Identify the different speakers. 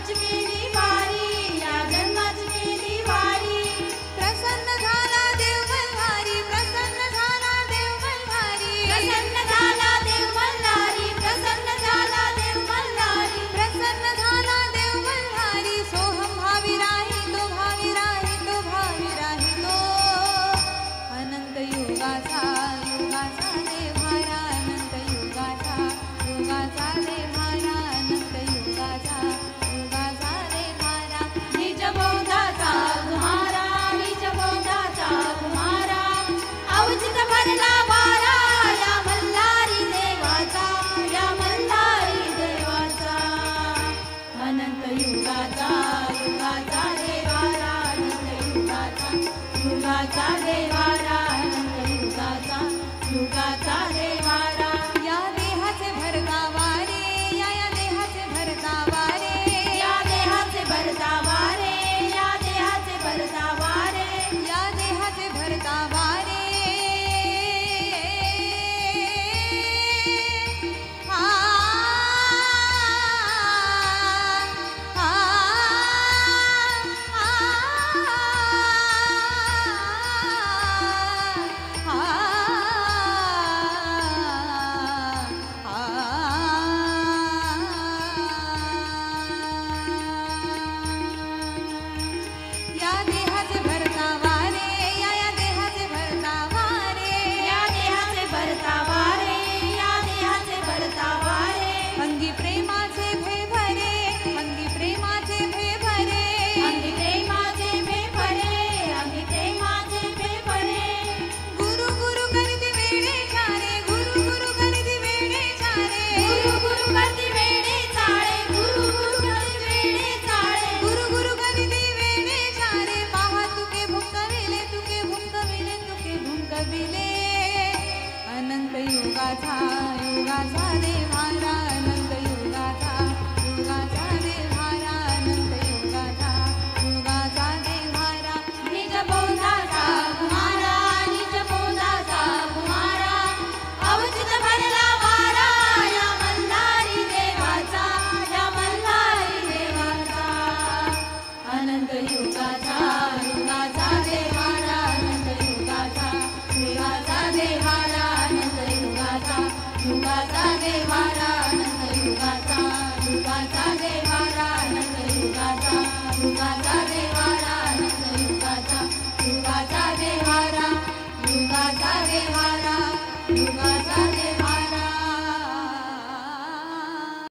Speaker 1: जन्माची केली वारी, या जन्माची केली वारी.
Speaker 2: प्रसन्न झाला देव मल्हारी, प्रसन्न झाला देव मल्हारी,
Speaker 1: प्रसन्न झाला देव मल्हारी, प्रसन्न झाला देव मल्हारी.
Speaker 2: प्रसन्न झाला देव मल्हारी. सोहम भावी राहिलो, भावी राहिलो, भावी राहिलो. अनंत युगाचा युगाचा देव्हारा, अनंत युगाचा युगाचा देव्हारा, अनंत युगाचा युगाचा देव्हारा.
Speaker 1: निज बोधाचा तुम्हारा, निज बोधाचा तुम्हारा. अवचित भरला वारा, या मल्हारी देवाचा, या मल्हारी देवाचा. अनंत युगाचा युगाचा देवारा, अनंत युगाचा युगाचा देवारा, अनंत युगाचा युगाचा देवारा.
Speaker 2: या देहाचे भरतावारे, या देहाचे भरतावारे,
Speaker 1: या देहाचे भरतावारे, या देहाचे भरतावारे.
Speaker 2: या देहाचे भरतावारे. आ, आ, आ, या देहाचे भरतावारे, या देहाचे भरतावारे.
Speaker 1: या देहाचे भरतावारे, या देहाचे भरतावारे.
Speaker 2: अंगी प्रेमाचे भेभरे, अंगी प्रेमाचे भेभरे,
Speaker 1: अंगी प्रेमाचे भेभरे, अंगी प्रेमाचे भेभरे.
Speaker 2: गुरु गुरु करती वेडे चारे, गुरु गुरु करती वेडे चारे,
Speaker 1: गुरु गुरु करती वेडे चाळे, गुरु गुरु करती वेडे चाळे.
Speaker 2: गुरु गुरु करती वेडे चारे. पाहा तुके भुंकविले, तुके भुंकविले, तुके भुंकविले. अनंत युगाचा युगाचा देव्हारा, अनंत युगाचा युगाचा देव्हारा, अनंत युगाचा युगाचा देव्हारा.
Speaker 1: निज बोधाचा तुम्हारा, निज बोधाचा तुम्हारा. अवचित भरला वारा, या मल्हारी देवाचा, या मल्हारी देवाचा. अनंत युगाचा युगाचा देवारा, अनंत युगाचा युगाचा देवारा, अनंत युगाचा युगाचा देवारा, अनंत युगाचा युगाचा देवारा, अनंत युगाचा युगाचा देवारा.